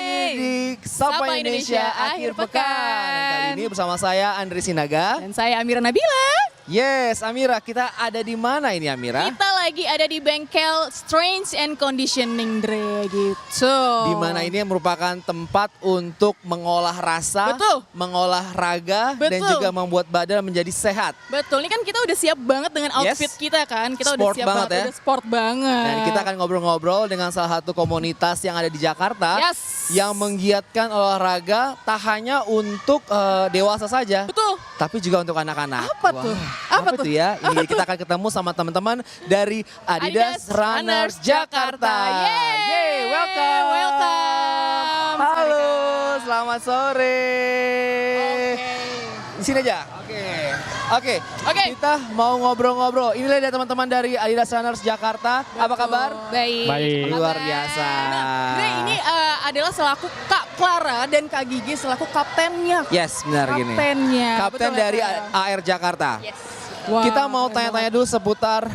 di Sapa Indonesia Akhir Pekan. Kali ini bersama saya Andri Sinaga. Dan saya Amira Nabila. Yes, Amira, kita ada di mana ini Amira? Kita lagi ada di bengkel Strength and Conditioning Dre gitu. Di mana ini merupakan tempat untuk mengolah rasa, Betul. mengolah raga, dan Betul. juga membuat badan menjadi sehat. Betul, ini kan kita udah siap banget dengan outfit Yes. kita kan. Kita Sport udah siap banget ya. udah sport banget. Dan kita akan ngobrol-ngobrol dengan salah satu komunitas yang ada di Jakarta. Yes. Yang menggiatkan olahraga tak hanya untuk dewasa saja. Betul. Tapi juga untuk anak-anak. Apa tuh? Apa tuh? Itu ya? Ini kita akan ketemu sama teman-teman dari Adidas Runners Jakarta. Yeay! Welcome. Welcome. Halo, selamat sore. Oke. Di sini aja. Oke. Oke. Kita mau ngobrol-ngobrol. Inilah dia teman-teman dari Adidas Runners Jakarta. Apa kabar? Baik. Baik. Apa Luar kabar? biasa. Nah, Dre, ini adalah selaku Kak Clara dan Kak Gigi selaku kaptennya. Yes, benar gini. Kaptennya. Kapten Betul ya, dari Kak? AR Jakarta. Yes. Wah, Kita mau keren tanya-tanya dulu seputar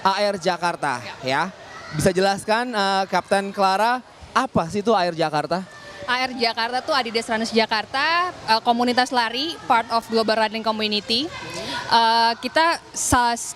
AR Jakarta ya. Bisa jelaskan Kapten Clara, apa sih itu AR Jakarta? AR Jakarta tuh Adidas Runners Jakarta, komunitas lari, part of Global Running Community. Kita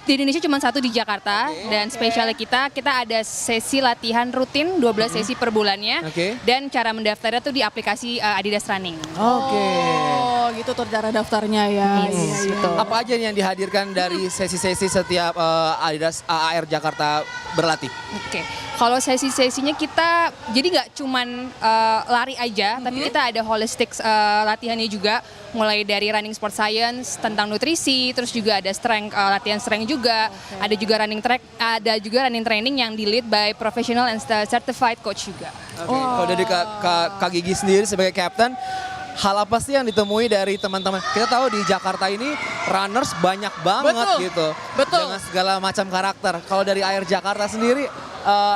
di Indonesia cuma satu di Jakarta, dan spesialnya kita ada sesi latihan rutin 12 sesi per bulannya. Oke. Dan cara mendaftarnya tuh di aplikasi Adidas Running. Oke. Oh, gitu tuh cara daftarnya ya. Yes, Iya, iya. betul. Apa aja nih yang dihadirkan dari sesi-sesi setiap Adidas AR Jakarta berlatih? Oke, kalau sesi-sesinya kita jadi nggak cuman lari aja, tapi kita ada holistic latihannya juga, mulai dari running sport science tentang nutrisi, terus juga ada strength, latihan strength juga, ada juga running track, ada juga running training yang di lead by professional and certified coach juga. Oke. Kalau dari Kak Gigi sendiri sebagai kapten, hal apa sih yang ditemui dari teman-teman? Kita tahu di Jakarta ini runners banyak banget Betul. gitu. Betul. Dengan segala macam karakter. Kalau dari AR Jakarta sendiri,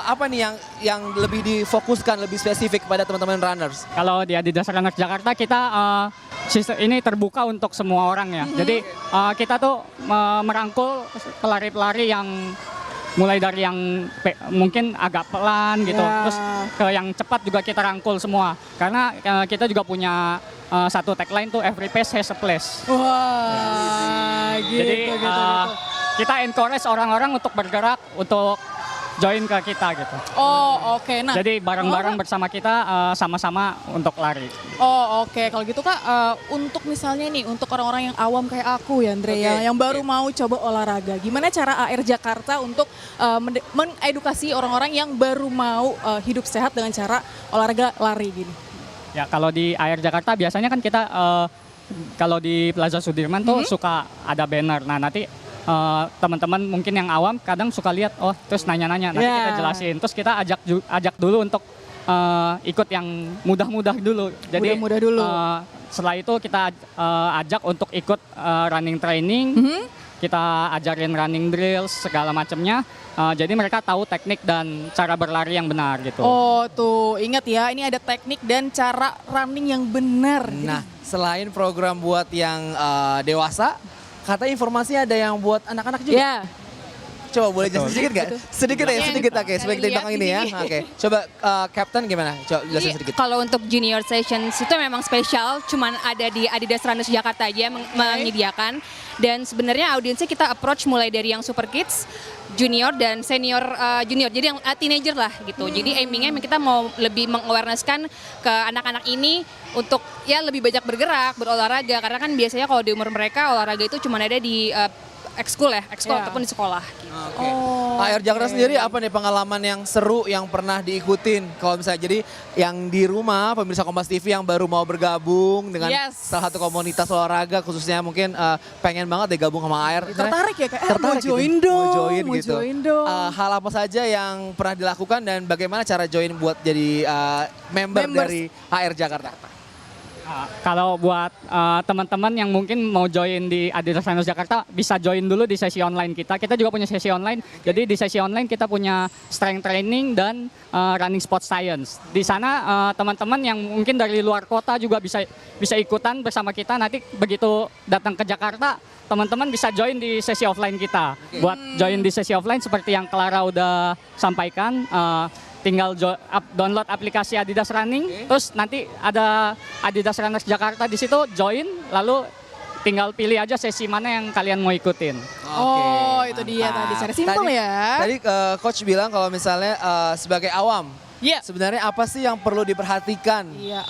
apa nih yang lebih difokuskan, lebih spesifik pada teman-teman runners? Kalau di Adidas Runners Jakarta kita sistem ini terbuka untuk semua orang ya. Jadi kita tuh merangkul pelari-pelari yang mulai dari yang mungkin agak pelan gitu, Ya. terus ke yang cepat juga kita rangkul semua. Karena kita juga punya satu tagline tuh every pace has a place. Wah, gitu, Jadi gitu. kita encourage orang-orang untuk bergerak, untuk join ke kita gitu. Oh, oke. Nah, Jadi bareng-bareng bersama kita sama-sama untuk lari. oh, oke. Kalau gitu Kak, untuk misalnya nih, untuk orang-orang yang awam kayak aku ya, Andre, Oke, yang baru oke. mau coba olahraga, gimana cara AR Jakarta untuk mengedukasi orang-orang yang baru mau hidup sehat dengan cara olahraga lari gini? Ya kalau di AR Jakarta biasanya kan kita kalau di Plaza Sudirman tuh suka ada banner. Nah nanti teman-teman mungkin yang awam kadang suka lihat, oh terus nanya-nanya, nanti Ya. kita jelasin. Terus kita ajak dulu untuk ikut yang mudah-mudah dulu. Jadi Mudah-mudah dulu. setelah itu kita ajak untuk ikut running training. Kita ajarin running drills segala macamnya. Jadi mereka tahu teknik dan cara berlari yang benar gitu. Oh, tuh ingat ya, ini ada teknik dan cara running yang benar. Nah, selain program buat yang dewasa, kata informasinya ada yang buat anak-anak juga. Ya. Coba boleh jelasin sedikit nggak? Sedikit ya, Iya. sedikit. Oke, sebagai di Lihat belakang di ini ya. sini. Oke, coba Captain gimana? Coba jelasin Jadi sedikit. kalau untuk junior sessions itu memang spesial, cuman ada di Adidas Runners Jakarta aja yang menyediakan. Dan sebenarnya audiensnya kita approach mulai dari yang super kids, junior dan senior junior, jadi yang teenager lah gitu. Jadi aimingnya kita mau lebih mengawarenesskan ke anak-anak ini untuk ya lebih banyak bergerak, berolahraga, karena kan biasanya kalau di umur mereka olahraga itu cuma ada di ekskul Ya. ataupun di sekolah. Gitu. Oke. Oh, AR Jakarta oke. sendiri apa nih pengalaman yang seru yang pernah diikutin? Kalau misalnya jadi yang di rumah pemirsa Kompas TV yang baru mau bergabung dengan Yes. salah satu komunitas olahraga khususnya mungkin pengen banget deh gabung sama AR. Tertarik ya, Kak? Tertarik Mau gitu. join dong. Mau join mau gitu. join dong. Hal apa saja yang pernah dilakukan dan bagaimana cara join buat jadi member Members. dari AR Jakarta? Kalau buat teman-teman yang mungkin mau join di Adidas Runners Jakarta, bisa join dulu di sesi online kita. Kita juga punya sesi online. Jadi di sesi online kita punya strength training dan running sport science. Di sana teman-teman yang mungkin dari luar kota juga bisa ikutan bersama kita. Nanti begitu datang ke Jakarta, teman-teman bisa join di sesi offline kita. Buat join di sesi offline seperti yang Clara udah sampaikan, tinggal download aplikasi Adidas Running, terus nanti ada Adidas Runners Jakarta di situ, join, lalu tinggal pilih aja sesi mana yang kalian mau ikutin. Oh, itu dia tadi. Cara simpel ya. Tadi coach bilang kalau misalnya sebagai awam, Iya. sebenarnya apa sih yang perlu diperhatikan? Iya.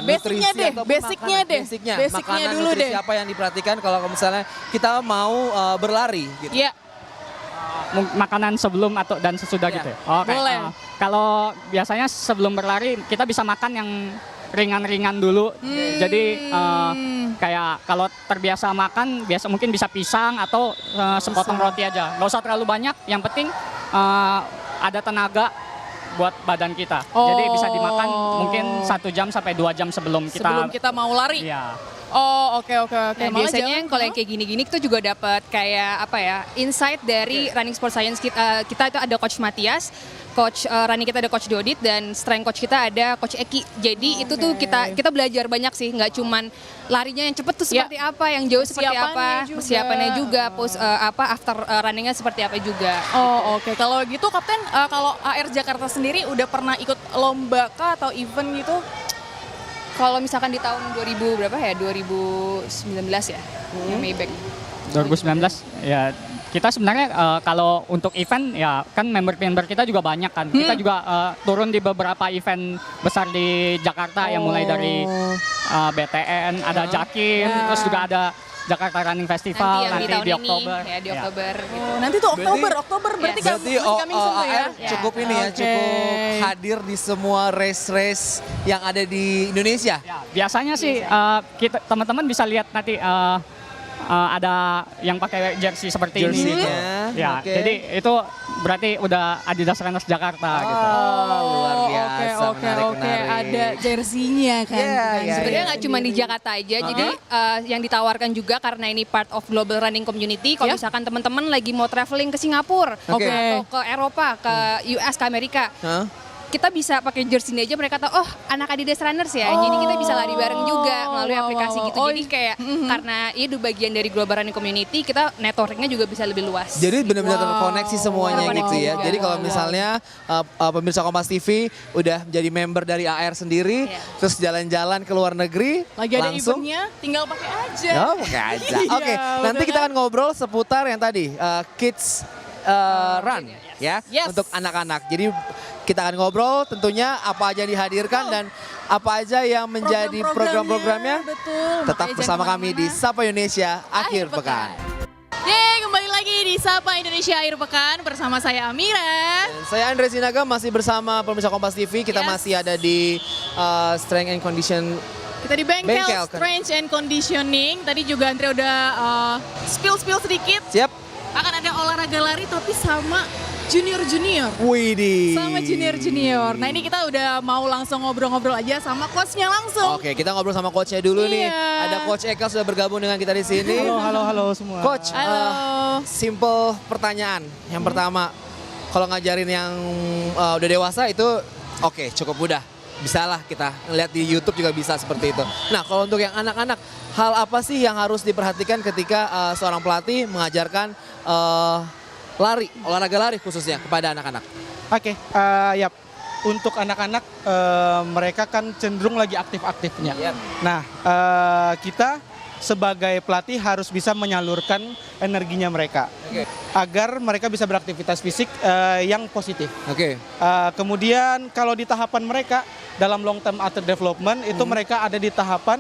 Nutrisi Basicnya deh, ataupun basicnya makanan, deh. basicnya. Basicnya Makanan, dulu nutrisi deh. apa yang diperhatikan kalau misalnya kita mau berlari gitu. Iya. Makanan sebelum atau dan sesudah Iya. gitu. Oke. Boleh. Kalau biasanya sebelum berlari kita bisa makan yang ringan-ringan dulu. Jadi kayak kalau terbiasa makan mungkin bisa pisang atau sepotong roti aja. Nggak usah terlalu banyak. Yang penting ada tenaga buat badan kita. Jadi bisa dimakan mungkin 1 jam sampai 2 jam sebelum kita mau lari. Iya. Oh, oke. Nah, Malah biasanya jangan- kalau yang kayak gini-gini kita juga dapat kayak apa ya, insight dari Running Sport Science kita itu ada Coach Matias, Coach running kita ada Coach Dodit, dan strength coach kita ada Coach Eki. Jadi itu tuh kita belajar banyak sih, nggak cuman larinya yang cepet tuh seperti apa, yang jauh seperti apa, persiapannya juga, after runningnya seperti apa juga. Oh, oke. Kalau gitu Kapten, kalau AR Jakarta sendiri udah pernah ikut lomba kah atau event gitu? Kalau misalkan di tahun 2019 ya, yang Maybank. 2019 ya kita sebenarnya kalau untuk event ya kan member kita juga banyak kan. Kita juga turun di beberapa event besar di Jakarta yang mulai dari BTN, ada Jakim, terus juga ada Jakarta Running Festival Nanti yang di tahun di Oktober. ini, ya di Oktober. Gitu. Oh, nanti tuh Oktober berarti kan Berarti masih coming soon tuh ya. AR cukup ini ya, Oke. cukup hadir di semua race-race yang ada di Indonesia. Ya, biasanya sih kita teman-teman bisa lihat nanti ada yang pakai jersey seperti ini. Jersey-nya, Ya, oke. jadi itu berarti udah Adidas Runners Jakarta gitu. Luar biasa, Oke. Ada jersinya kan. Iya, iya, Sebenarnya nggak cuma di Jakarta aja, jadi yang ditawarkan juga karena ini part of global running community. Kalau misalkan teman-teman lagi mau traveling ke Singapura Oke. atau ke Eropa, ke US, ke Amerika, Hah? kita bisa pakai jersey ini aja, mereka tahu, oh anak Adidas Runners ya, jadi kita bisa lari bareng juga melalui aplikasi gitu. Jadi kayak karena itu bagian dari global running community, kita networknya juga bisa lebih luas. Jadi benar-benar terkoneksi semuanya Terkoneksi gitu ya. juga. Jadi kalau misalnya pemirsa Kompas TV udah jadi member dari AR sendiri, Iya. terus jalan-jalan ke luar negeri, Lagi ada langsung eventnya, tinggal pakai aja. ya pakai aja. Iya, Oke, udah nanti kita kan? akan ngobrol seputar yang tadi Kids Run ya Yes. untuk anak-anak. Jadi kita akan ngobrol tentunya apa aja yang dihadirkan dan apa aja yang menjadi program-programnya. Betul. Tetap Makanya bersama jangan kami di kemana-mana. Sapa Indonesia Akhir Pekan. Yeay, kembali lagi di Sapa Indonesia Akhir Pekan bersama saya Amira. Dan saya Andre Sinaga masih bersama pemirsa Kompas TV. Kita Yes. masih ada di Strength and Condition. Kita di bengkel, Bengkel, kan? Strength and Conditioning. Tadi juga Andre udah spill sedikit. Siap? Akan ada olahraga lari tapi sama junior. Widih. Sama junior. Nah ini kita udah mau langsung ngobrol-ngobrol aja sama coachnya langsung. Oke, kita ngobrol sama coachnya dulu nih. Iya. Ada Coach Eka sudah bergabung dengan kita di sini. Halo semua. Coach, Halo. simple pertanyaan. Yang pertama, kalau ngajarin yang udah dewasa itu oke, cukup mudah. Bisalah kita lihat di YouTube juga bisa seperti itu. Nah, kalau untuk yang anak-anak, hal apa sih yang harus diperhatikan ketika seorang pelatih mengajarkan olahraga lari khususnya kepada anak-anak? Oke, yap. Untuk anak-anak mereka kan cenderung lagi aktif-aktifnya. Yap. Nah, kita sebagai pelatih harus bisa menyalurkan energinya mereka Oke. agar mereka bisa beraktivitas fisik yang positif. Oke. Kemudian kalau di tahapan mereka dalam long term athlete development itu mereka ada di tahapan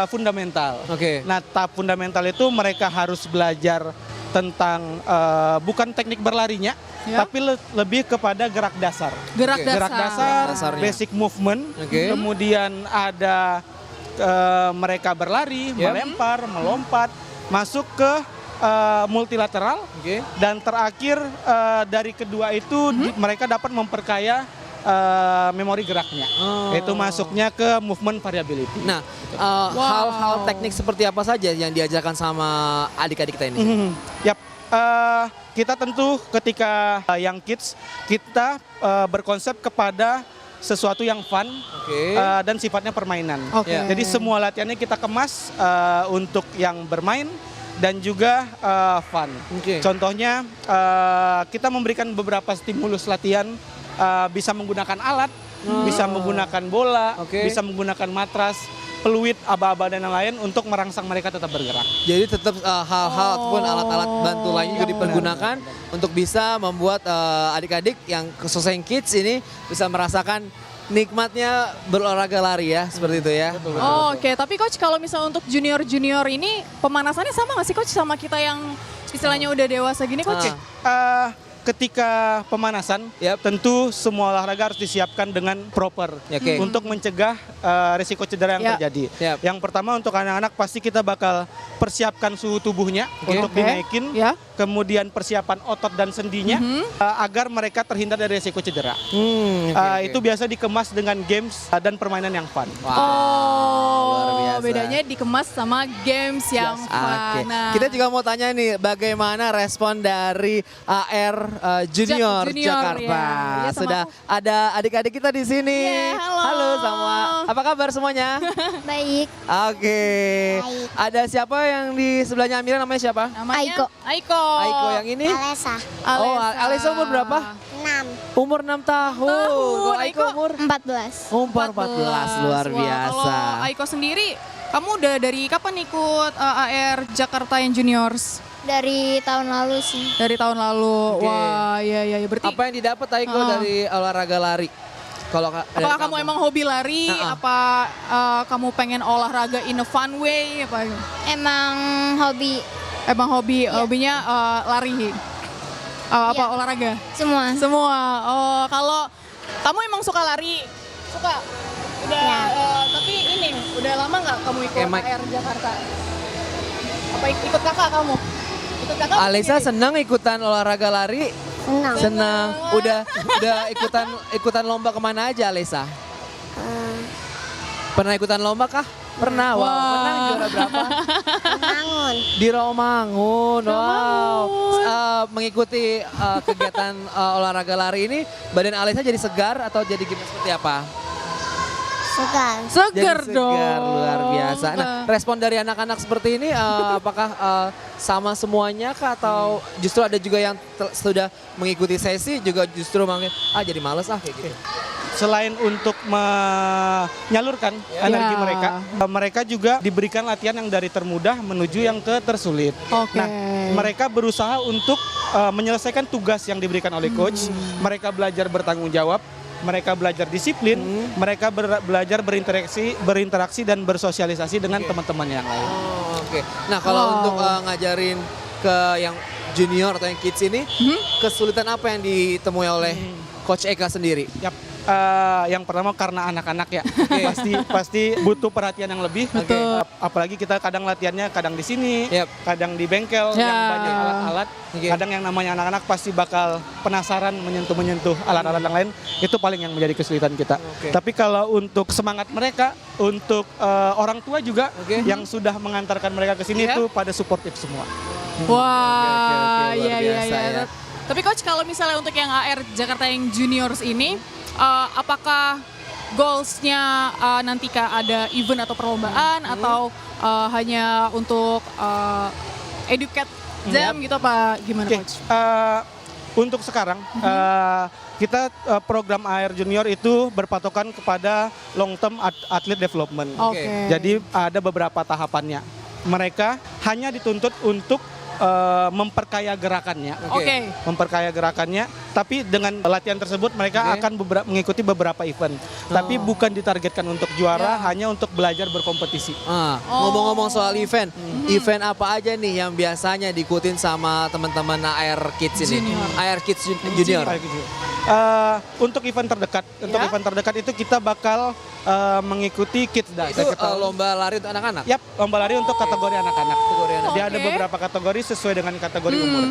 fundamental. Oke. Nah, tahap fundamental itu mereka harus belajar tentang bukan teknik berlarinya, Ya. tapi lebih kepada gerak dasar. Gerak Oke. dasar. Gerak dasar, Dasarnya. basic movement. Oke. Kemudian ada mereka berlari, Yep. melempar, melompat, masuk ke multilateral. Oke. Dan terakhir dari kedua itu mereka dapat memperkaya memori geraknya. Oh. Itu masuknya ke movement variability. Nah, hal-hal teknik seperti apa saja yang diajarkan sama adik-adik kita ini? Yap, kita tentu ketika yang kids kita berkonsep kepada sesuatu yang fun Oke. dan sifatnya permainan. Oke. Ya. Jadi semua latihannya kita kemas untuk yang bermain dan juga fun. Oke. Contohnya kita memberikan beberapa stimulus latihan bisa menggunakan alat, bisa menggunakan bola, Oke. bisa menggunakan matras, peluit, aba-aba dan lain-lain untuk merangsang mereka tetap bergerak. Jadi tetap hal-hal ataupun alat-alat bantu lainnya juga dipergunakan untuk bisa membuat adik-adik yang khususnya yang kids ini bisa merasakan nikmatnya berolahraga lari ya, seperti itu ya. Oh, oke, tapi coach kalau misalnya untuk junior-junior ini pemanasannya sama nggak sih coach sama kita yang istilahnya udah dewasa gini coach? Ketika pemanasan, Yap. tentu semua olahraga harus disiapkan dengan proper Ya, oke. untuk mencegah risiko cedera yang Ya. terjadi. Yap. Yang pertama untuk anak-anak pasti kita bakal persiapkan suhu tubuhnya untuk Oke. dinaikin, Ya. kemudian persiapan otot dan sendinya agar mereka terhindar dari risiko cedera. Itu biasa dikemas dengan games dan permainan yang fun. luar Oh, biasa. bedanya dikemas sama games yang fun. Oke. Nah, Kita juga mau tanya nih, bagaimana respon dari AR Junior, Junior, Jakarta? ya. Ya, sama Sudah aku. ada adik-adik kita di sini. Ya, halo. Semua. Apa kabar semuanya? Baik, Oke. Baik. Ada siapa yang di sebelahnya Amira, namanya siapa? namanya Aiko. Aiko. Aiko yang ini? Alesa, Oh, Alisa umur berapa? 6, Umur 6 tahun. Kalau Aiko Aiko umur 14. umur 14, luar Wah, biasa. Kalau Aiko sendiri, kamu udah dari kapan ikut AR Jakarta yang Juniors? Dari tahun lalu sih. Dari tahun lalu. Oke. Wah, iya berarti. Apa yang didapat Aiko Ah. dari olahraga lari? Kalau Apakah kamu emang hobi lari? Apa kamu pengen olahraga in a fun way? Apa? Emang hobi Emang hobi, Iya. hobinya lari? Apa Iya. olahraga? semua. Semua. Oh, kalau kamu emang suka lari? Suka? Udah, Ya. tapi ini udah lama nggak kamu ikut Kayak Mike. AR Jakarta? Apa ikut kakak kamu? Ikut kakak? apa Alisa sendiri? senang ikutan olahraga lari? Senang. Senang. Udah ikutan lomba kemana aja Alisa? Eh, Pernah ikutan lomba kah? Pernah. Wow. Wah. Menang juara berapa? Bangun. Di Romangun. Wow. Mengikuti kegiatan olahraga lari ini, badan Alisa jadi segar atau jadi gimana, seperti apa? Segar. Seger Jadi dong. segar, luar biasa. Nah, respon dari anak-anak seperti ini apakah sama semuanya kah atau justru ada juga yang sudah mengikuti sesi juga justru mungkin jadi males kayak gitu. Selain untuk menyalurkan energi Ya. mereka juga diberikan latihan yang dari termudah menuju yang ke tersulit. Oke. Nah, mereka berusaha untuk menyelesaikan tugas yang diberikan oleh coach. Mereka belajar bertanggung jawab, mereka belajar disiplin, mereka belajar berinteraksi dan bersosialisasi dengan teman-teman yang lain. Oh, oke. Nah, kalau Wow. untuk ngajarin ke yang junior atau yang kids ini, kesulitan apa yang ditemui oleh Coach Eka sendiri? Yap. Yang pertama karena anak-anak ya, pasti butuh perhatian yang lebih. Betul. Apalagi kita kadang latihannya kadang di sini, Yap. kadang di bengkel Ya. yang banyak alat-alat. Oke. Kadang yang namanya anak-anak pasti bakal penasaran menyentuh alat-alat yang lain. Itu paling yang menjadi kesulitan kita. Oke. Tapi kalau untuk semangat mereka, untuk orang tua juga Oke. yang sudah mengantarkan mereka ke sini Ya. itu pada suportif semua. Wah, Oke, luar iya biasa ya. Tapi coach kalau misalnya untuk yang AR Jakarta yang juniors ini, apakah goalsnya nanti ada event atau perlombaan atau hanya untuk educate them gitu apa gimana Oke, coach? untuk sekarang kita program AR Junior itu berpatokan kepada long term athlete development. Oke. Jadi ada beberapa tahapannya. Mereka hanya dituntut untuk memperkaya gerakannya. Oke. Memperkaya gerakannya, tapi dengan latihan tersebut mereka Oke. akan mengikuti beberapa event. Tapi bukan ditargetkan untuk juara, Ya. hanya untuk belajar berkompetisi. Ngomong-ngomong soal event, event apa aja nih yang biasanya diikutin sama teman-teman AR Kids ini? Junior. AR Kids Junior. Untuk event terdekat, itu kita bakal mengikuti Kids Dash. Itu lomba lari untuk anak-anak? Yap, lomba lari untuk kategori anak-anak. Kategori anak. Dia ada Oke. beberapa kategori sesuai dengan kategori umur.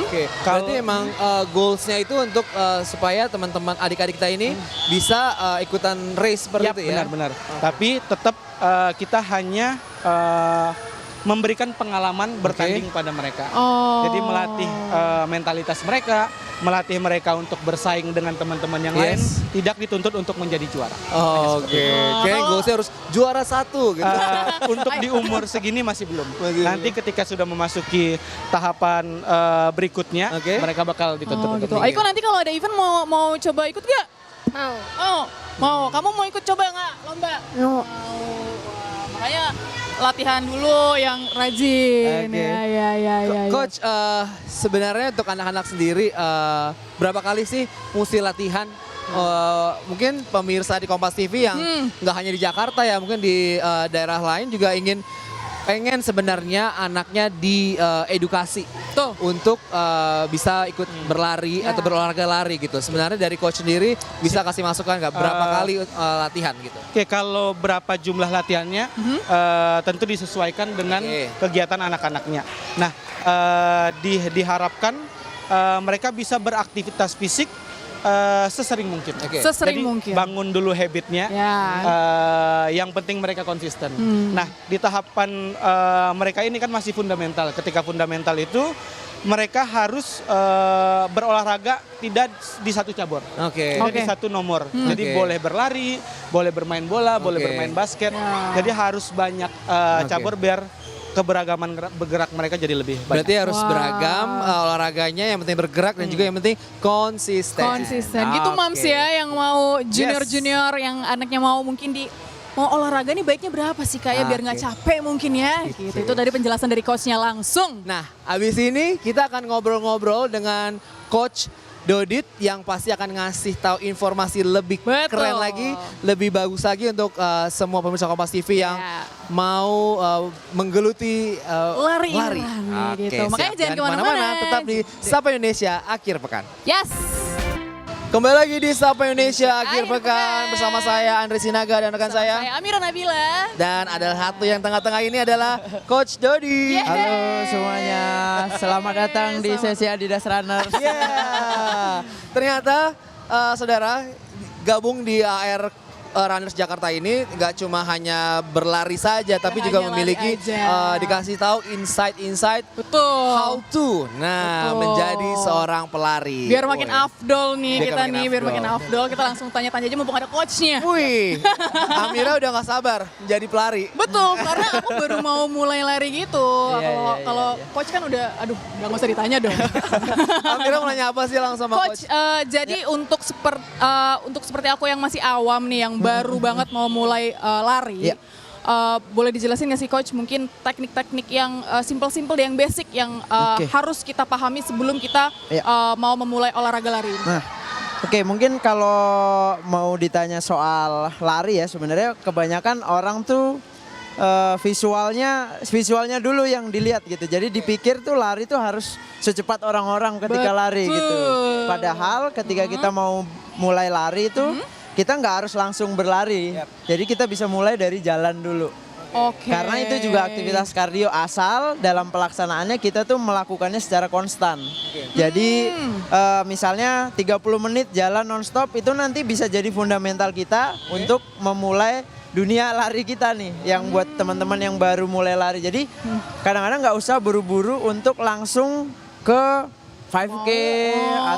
Oke, Kalau- berarti emang goalsnya itu untuk supaya teman-teman adik-adik kita ini bisa ikutan race seperti Yap, itu ya? benar-benar. Tapi tetap kita hanya memberikan pengalaman bertanding pada mereka. Oh. Jadi melatih mentalitas mereka, melatih mereka untuk bersaing dengan teman-teman yang lain, tidak dituntut untuk menjadi juara. Oke. Kayaknya goalsnya harus juara 1 gitu. Untuk di umur segini masih belum. Masih Nanti ketika sudah memasuki tahapan berikutnya, mereka bakal dituntut untuk Gitu. menjadi. Aiko nanti kalau ada event mau coba ikut gak? Mau. Oh, mau. Kamu mau ikut coba nggak lomba? Mau. Wah, makanya latihan dulu yang rajin. Oke. Ya. Coach, sebenarnya untuk anak-anak sendiri berapa kali sih mesti latihan? Mungkin pemirsa di Kompas TV yang nggak hanya di Jakarta ya, mungkin di daerah lain juga pengen sebenarnya anaknya diedukasi Tuh. untuk bisa ikut berlari atau berolahraga lari gitu. Sebenarnya dari coach sendiri bisa kasih masukan nggak berapa kali latihan gitu? Oke, kalau berapa jumlah latihannya tentu disesuaikan dengan kegiatan anak-anaknya. Nah, diharapkan mereka bisa beraktivitas fisik sesering mungkin. Sesering Jadi mungkin. bangun dulu habitnya. Ya. Yang penting mereka konsisten. Nah, di tahapan mereka ini kan masih fundamental. Ketika fundamental itu mereka harus berolahraga tidak di satu cabur, tidak di satu nomor. Jadi boleh berlari, boleh bermain bola, boleh bermain basket. Jadi harus banyak cabur biar keberagaman bergerak mereka jadi lebih banyak. Berarti harus beragam olahraganya, yang penting bergerak dan juga yang penting konsisten. Gitu Mams ya, yang mau junior yang anaknya mau mungkin mau olahraga nih baiknya berapa sih kayak biar nggak capek mungkin ya. Gitu. Itu dari penjelasan dari coachnya langsung. Nah, abis ini kita akan ngobrol-ngobrol dengan Coach Dodit yang pasti akan ngasih tahu informasi lebih keren lagi, lebih bagus lagi untuk semua pemirsa Kompas TV yang mau menggeluti lari. Gitu. Makanya jangan kemana-mana. Tetap di Sapa Indonesia Akhir Pekan. Yes. Kembali lagi di Sapa Indonesia Akhir Pekan bersama saya Andre Sinaga dan rekan saya. Saya Amira Nabila. Dan ada satu yang tengah-tengah ini adalah Coach Dodi. Halo semuanya, selamat datang di sesi Adidas Runners. Ternyata saudara gabung di AR Runners Jakarta ini nggak cuma hanya berlari saja, tapi juga memiliki dikasih tahu insight how to menjadi seorang pelari. Biar makin afdol nih biar makin afdol. Kita langsung tanya-tanya aja mumpung ada coachnya. Wih, Amira udah nggak sabar jadi pelari. Betul, karena aku baru mau mulai lari gitu. Kalau coach kan udah, nggak usah ditanya dong. Amira mau nanya apa sih langsung sama coach? Jadi untuk seperti aku yang masih awam nih, yang baru banget mau mulai lari. Boleh dijelasin nggak sih coach mungkin teknik-teknik yang simple-simple yang basic yang harus kita pahami sebelum kita mau memulai olahraga lari? Oke, mungkin kalau mau ditanya soal lari ya, sebenarnya kebanyakan orang tuh visualnya dulu yang dilihat gitu. Jadi dipikir tuh lari tuh harus secepat orang-orang ketika lari gitu. Padahal ketika kita mau mulai lari itu kita nggak harus langsung berlari. Jadi kita bisa mulai dari jalan dulu. Karena itu juga aktivitas kardio, asal dalam pelaksanaannya kita tuh melakukannya secara konstan. Jadi misalnya 30 menit jalan nonstop itu nanti bisa jadi fundamental kita untuk memulai dunia lari kita nih. Yang buat teman-teman yang baru mulai lari. Jadi kadang-kadang nggak usah buru-buru untuk langsung ke 5K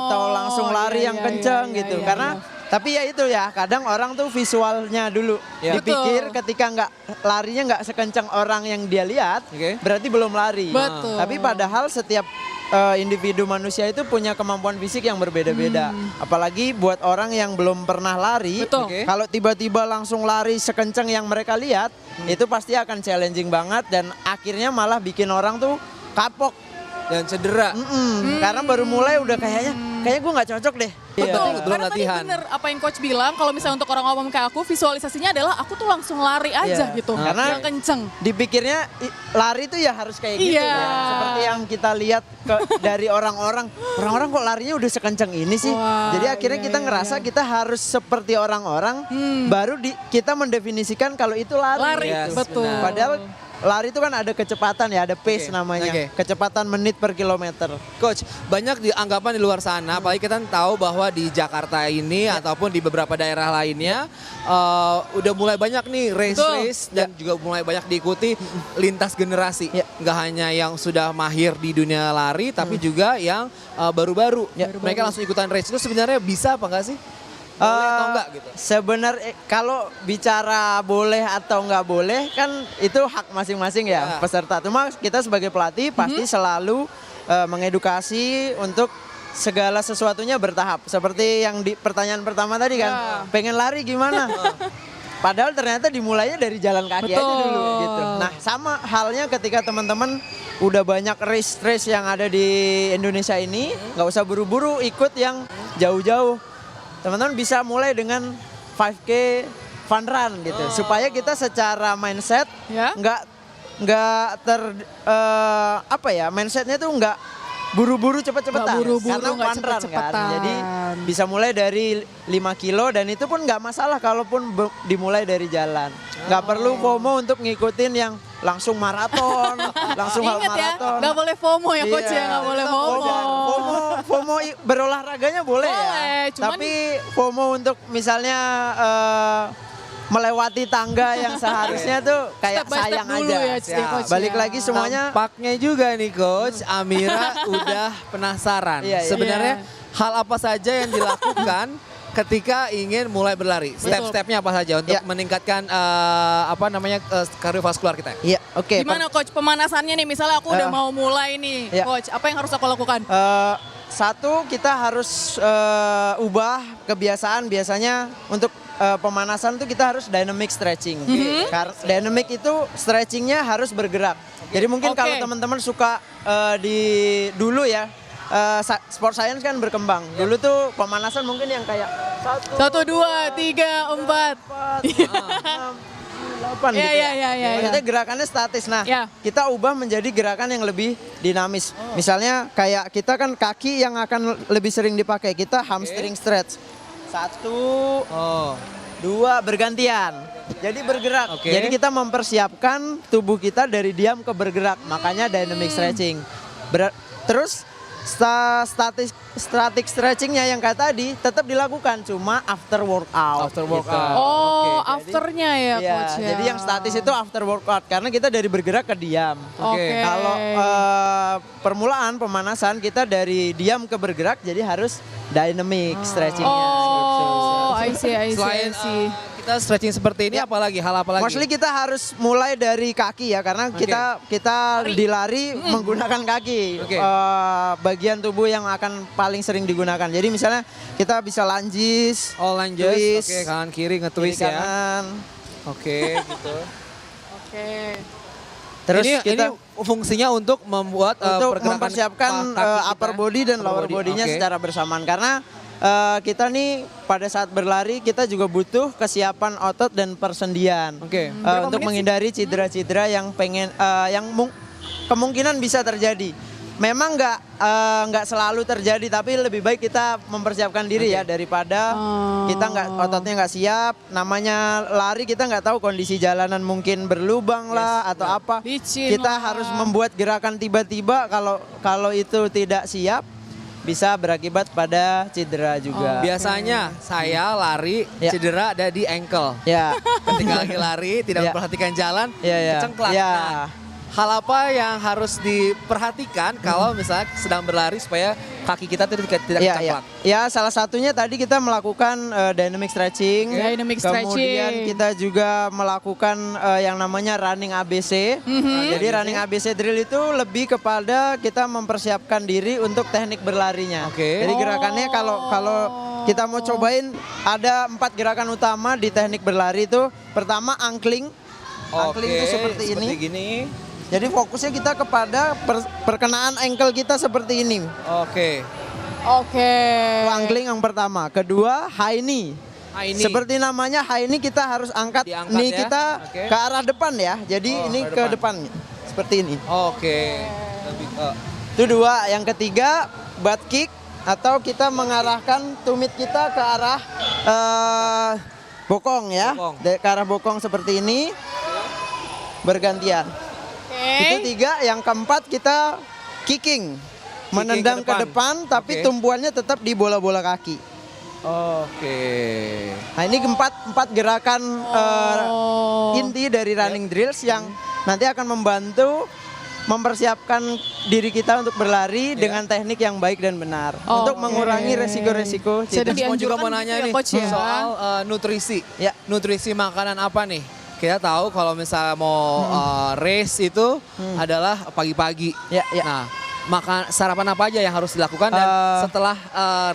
atau langsung lari yang kenceng gitu. Karena tapi ya itu ya, kadang orang tuh visualnya dulu dipikir ketika larinya nggak sekencang orang yang dia lihat, berarti belum lari. Tapi padahal setiap individu manusia itu punya kemampuan fisik yang berbeda-beda. Apalagi buat orang yang belum pernah lari, kalau tiba-tiba langsung lari sekencang yang mereka lihat, itu pasti akan challenging banget dan akhirnya malah bikin orang tuh kapok dan cedera. Karena baru mulai udah kayaknya gue nggak cocok deh. Betul, karena tadi bener apa yang coach bilang, kalau misalnya untuk orang awam kayak aku, visualisasinya adalah aku tuh langsung lari aja gitu, karena yang kenceng. Dipikirnya lari tuh ya harus kayak gitu ya. Seperti yang kita lihat dari orang-orang kok larinya udah sekenceng ini sih. Jadi akhirnya kita ngerasa kita harus seperti orang-orang, baru kita mendefinisikan kalau itu lari. Betul. Padahal lari itu kan ada kecepatan ya, ada pace Oke, namanya. oke. Kecepatan menit per kilometer. Coach, banyak anggapan di luar sana, apalagi kita tahu bahwa di Jakarta ini ataupun di beberapa daerah lainnya udah mulai banyak nih race-race dan juga mulai banyak diikuti lintas generasi. Ya. Nggak hanya yang sudah mahir di dunia lari, tapi juga yang baru-baru. Ya. Mereka langsung ikutan race itu sebenarnya bisa apa enggak sih? Boleh atau enggak gitu? Sebenarnya kalau bicara boleh atau nggak boleh kan itu hak masing-masing ya Ya. peserta. Cuma kita sebagai pelatih pasti selalu mengedukasi untuk segala sesuatunya bertahap. Seperti yang di pertanyaan pertama tadi kan, pengen lari gimana? Padahal ternyata dimulainya dari jalan kaki aja dulu gitu. Nah sama halnya ketika teman-teman udah banyak race-race yang ada di Indonesia ini, nggak usah buru-buru ikut yang jauh-jauh. Teman-teman bisa mulai dengan 5K fun run gitu, supaya kita secara mindset Ya. mindsetnya tuh nggak buru-buru cepet-cepetan. Nggak buru-buru, Karena nggak fun run kan. cepet-cepetan. Jadi bisa mulai dari 5 kilo dan itu pun nggak masalah kalaupun dimulai dari jalan. Nggak perlu FOMO untuk ngikutin yang langsung maraton, langsung half Ingat ya, maraton. nggak boleh FOMO ya coach Iya. ya, nggak boleh FOMO. FOMO berolahraganya boleh, Boleh, ya. cuman- Tapi FOMO untuk misalnya melewati tangga yang seharusnya tuh kayak Step by step sayang dulu aja. ya, Siap. coach Balik ya. lagi semuanya. Tampaknya juga nih Coach, Amira udah penasaran. Iya, iya. Sebenarnya hal apa saja yang dilakukan ketika ingin mulai berlari? Step-stepnya apa saja untuk Iya. meningkatkan kardiovaskular kita? Iya, oke. Gimana coach pemanasannya nih, misalnya aku udah mau mulai nih Iya. coach, apa yang harus aku lakukan? Satu, kita harus ubah kebiasaan biasanya untuk pemanasan tuh kita harus dynamic stretching. Karena dynamic itu stretchingnya harus bergerak. Jadi mungkin Oke. kalau teman-teman suka dulu ya, sport science kan berkembang. Dulu tuh pemanasan mungkin yang kayak 1, 2, 3, 4. 8 Iya, gitu iya, iya, iya, Maksudnya gerakannya statis. Nah, Ya. kita ubah menjadi gerakan yang lebih dinamis. Misalnya kayak kita kan kaki yang akan lebih sering dipakai. Kita hamstring stretch. 1, Oh, 2 bergantian. Jadi bergerak. Oke. Jadi kita mempersiapkan tubuh kita dari diam ke bergerak. Makanya dynamic stretching. Terus static stretchingnya yang kayak tadi tetap dilakukan, cuma after workout. After gitu. workout. Oh, Oke, afternya ya Iya, coach ya. jadi yang statis itu after workout karena kita dari bergerak ke diam. Oke. Kalau permulaan pemanasan kita dari diam ke bergerak, jadi harus dynamic stretchingnya. Oh, I see. Selain kita stretching seperti ini, Ya. apalagi hal apa lagi? Mostly kita harus mulai dari kaki ya, karena kita dilari menggunakan kaki. Oke. Bagian tubuh yang akan paling sering digunakan. Jadi misalnya kita bisa lunges, Oh, lanjut. twist, Oke, kanan kiri nge-twist kiri ya. kanan. Oke, gitu. Oke. Terus ini kita fungsinya untuk membuat untuk pergerakan mempersiapkan kaki kita. upper body dan Upper lower body, body-nya oke. secara bersamaan karena kita nih pada saat berlari kita juga butuh kesiapan otot dan persendian. Oke. Untuk menghindari cedera-cedera yang kemungkinan bisa terjadi. Memang nggak selalu terjadi, tapi lebih baik kita mempersiapkan diri ya daripada kita ototnya nggak siap. Namanya lari kita nggak tahu kondisi jalanan mungkin berlubang lah atau apa. Licin Kita lah. harus membuat gerakan tiba-tiba kalau itu tidak siap bisa berakibat pada cedera juga. Biasanya saya lari Ya. cedera ada di ankle. Ya. Ketika lagi lari tidak Ya. memperhatikan jalan, Ya, ya. kecengklak. Ya. Nah, hal apa yang harus diperhatikan kalau misalnya sedang berlari supaya kaki kita tidak Ya, kecengklak? ya, salah satunya tadi kita melakukan dynamic stretching. Dynamic Kemudian stretching. kita juga melakukan yang namanya running ABC. Jadi running ABC drill itu lebih kepada kita mempersiapkan diri untuk teknik berlarinya. Oke. Jadi gerakannya kalau kita mau cobain ada 4 gerakan utama di teknik berlari itu. Pertama ankling. Ankling itu seperti ini. gini. Jadi fokusnya kita kepada perkenaan ankle kita seperti ini. Oke. Oke. Itu ankling yang pertama. Kedua, high knee. High knee. Seperti namanya high knee kita harus angkat Diangkat knee ya. kita Oke. ke arah depan ya. Jadi ini ke ke depan. Seperti ini. Oke. Lebih Itu 2. Yang ketiga, butt kick atau kita mengarahkan tumit kita ke arah bokong ya. Bokong. Ke arah bokong seperti ini. Bergantian. Itu 3, yang keempat kita kicking. Menendang ke ke depan tapi tumpuannya tetap di bola-bola kaki. Oke. Nah ini empat gerakan inti dari running drills yang nanti akan membantu mempersiapkan diri kita untuk berlari dengan teknik yang baik dan benar untuk mengurangi resiko-resiko. Jadi Semua juga mau dianjurkan nanya gitu ya, nih Coach, ya? soal nutrisi. Ya. Nutrisi makanan apa nih? Kita tahu kalau misalnya mau race itu adalah pagi-pagi. Ya, ya. Nah, makan sarapan apa aja yang harus dilakukan dan setelah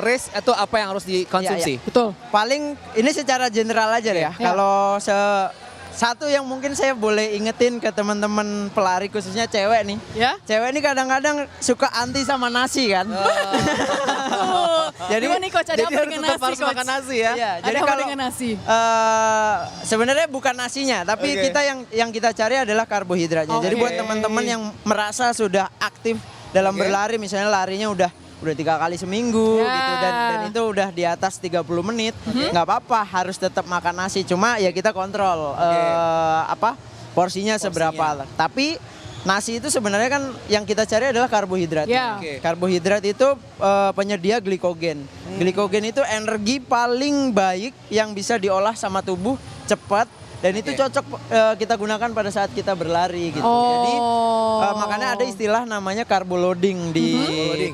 race itu apa yang harus dikonsumsi? Betul. Paling ini secara general aja ya. Kalau satu yang mungkin saya boleh ingetin ke teman-teman pelari khususnya cewek nih. Ya. Cewek ini kadang-kadang suka anti sama nasi kan. Jadi gimana nih, Coach? Ada Jadi apa harus dengan tetap nasi, harus Coach? makan nasi ya. Iya, Ada jadi apa kalau dengan nasi? sebenarnya bukan nasinya, tapi kita yang kita cari adalah karbohidratnya. Jadi buat teman-teman yang merasa sudah aktif dalam berlari, misalnya larinya udah 3 kali seminggu gitu dan itu udah di atas 30 menit, nggak apa-apa, harus tetap makan nasi. Cuma ya kita kontrol porsinya seberapa. Tapi nasi itu sebenarnya kan yang kita cari adalah karbohidrat. Ya. Karbohidrat itu penyedia glikogen. Glikogen itu energi paling baik yang bisa diolah sama tubuh cepat dan itu cocok kita gunakan pada saat kita berlari gitu. Jadi makanya ada istilah namanya carbo loading di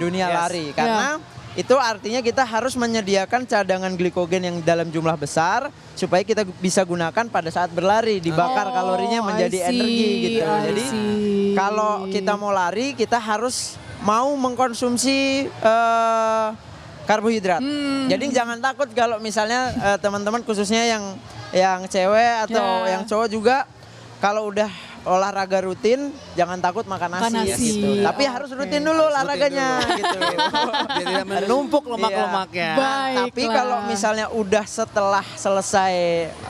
dunia lari karena itu artinya kita harus menyediakan cadangan glikogen yang dalam jumlah besar supaya kita bisa gunakan pada saat berlari, dibakar kalorinya menjadi energi gitu. Jadi kalau kita mau lari kita harus mau mengkonsumsi karbohidrat. Jadi jangan takut kalau misalnya teman-teman khususnya yang cewek atau yang cowok juga kalau udah olahraga rutin jangan takut makan nasi. Gitu. Tapi harus rutin dulu olahraganya gitu. Jadi tidak menumpuk lemak-lemaknya. Tapi kalau misalnya udah setelah selesai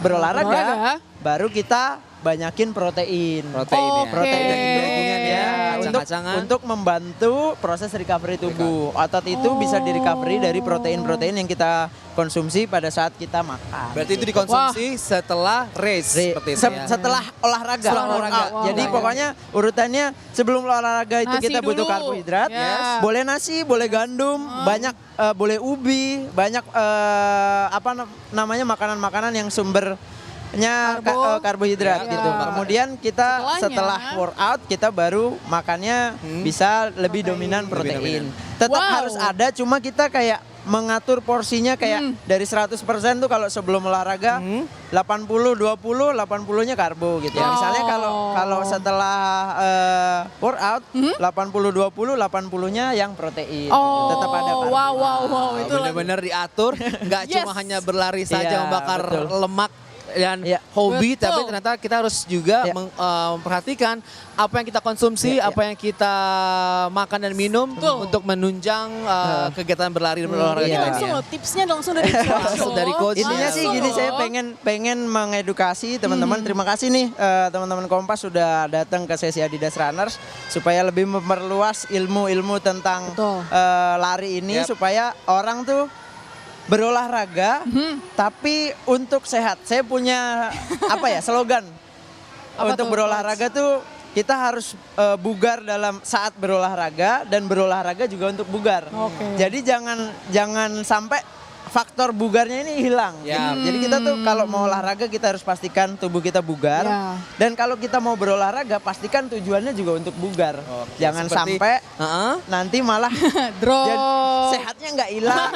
berolahraga baru kita banyakin protein. Protein dan dagingnya ya untuk membantu proses recovery tubuh. Otot itu bisa di recovery dari protein-protein yang kita konsumsi pada saat kita makan. Berarti itu dikonsumsi setelah race seperti itu ya. Setelah olahraga. Jadi pokoknya urutannya sebelum olahraga itu Nasi kita butuh dulu. karbohidrat. Boleh nasi, boleh gandum, banyak boleh ubi, banyak makanan-makanan yang sumbernya karbohidrat gitu. Kemudian kita setelah workout kita baru makannya bisa lebih dominan protein. Tetap harus ada, cuma kita kayak mengatur porsinya kayak dari 100% tuh kalau sebelum olahraga 80-20, 80-nya karbo gitu ya. Misalnya kalau setelah workout 80-20, 80-nya yang protein. Tetap ada karbo. Wow, itu benar-benar diatur, nggak cuma hanya berlari saja membakar lemak dan hobi, tapi ternyata kita harus juga memperhatikan apa yang kita konsumsi, apa yang kita makan dan minum untuk menunjang kegiatan berlari dan berolahraga kita. Langsung loh, tipsnya langsung dari coach. Langsung dari coach. Intinya sih gini, saya pengen mengedukasi teman-teman. Terima kasih nih teman-teman Kompas sudah datang ke sesi Adidas Runners supaya lebih memperluas ilmu-ilmu tentang lari ini supaya orang tuh berolahraga tapi untuk sehat. Saya punya slogan untuk berolahraga tuh kita harus bugar dalam saat berolahraga dan berolahraga juga untuk bugar. Jadi jangan sampai faktor bugarnya ini hilang. Jadi kita tuh kalau mau olahraga kita harus pastikan tubuh kita bugar. Dan kalau kita mau berolahraga pastikan tujuannya juga untuk bugar. Jangan sampai nanti malah sehatnya nggak hilang,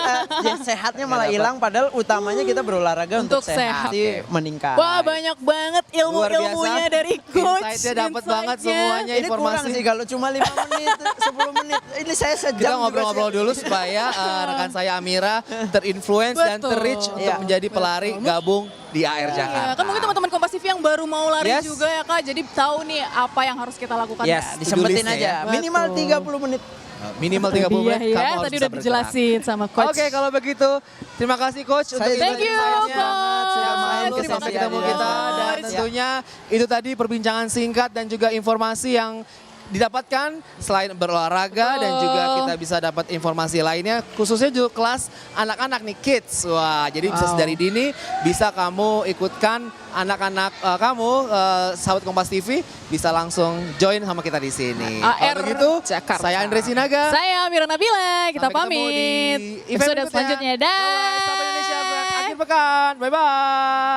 sehatnya malah hilang padahal utamanya kita berolahraga untuk sehat. Meningkat. Wah, banyak banget ilmu-ilmunya dari coach. Insight-nya dapat banget semuanya Ini kurang informasi. sih kalau cuma 5 menit, 10 menit. Ini saya sejam. Kita ngobrol-ngobrol dulu supaya rekan saya Amira terinfluence dan ter-reach untuk menjadi pelari gabung di AR Jakarta. Kan mungkin teman-teman Kompas TV yang baru mau lari juga ya Kak, jadi tahu nih apa yang harus kita lakukan. Disempetin aja. Minimal 30 menit. Minimal 30 menit kamu harus tadi bisa udah dijelasin sama coach. Oke, kalau begitu terima kasih coach untuk Thank you insight-nya. coach. Sampai ketemu kita dan tentunya itu tadi perbincangan singkat dan juga informasi yang didapatkan selain berolahraga dan juga kita bisa dapat informasi lainnya, khususnya juga kelas anak-anak nih, kids. Wah, jadi bisa dari dini bisa kamu ikutkan anak-anak kamu, sahabat Kompas TV bisa langsung join sama kita di sini. AR Kalau begitu, Jakarta. saya Andre Sinaga. Saya Mira Nabila, kita Sampai ketemu di pamit. event Episode berikutnya. selanjutnya, dah. Bye-bye, sampai Indonesia akhir pekan. Bye-bye.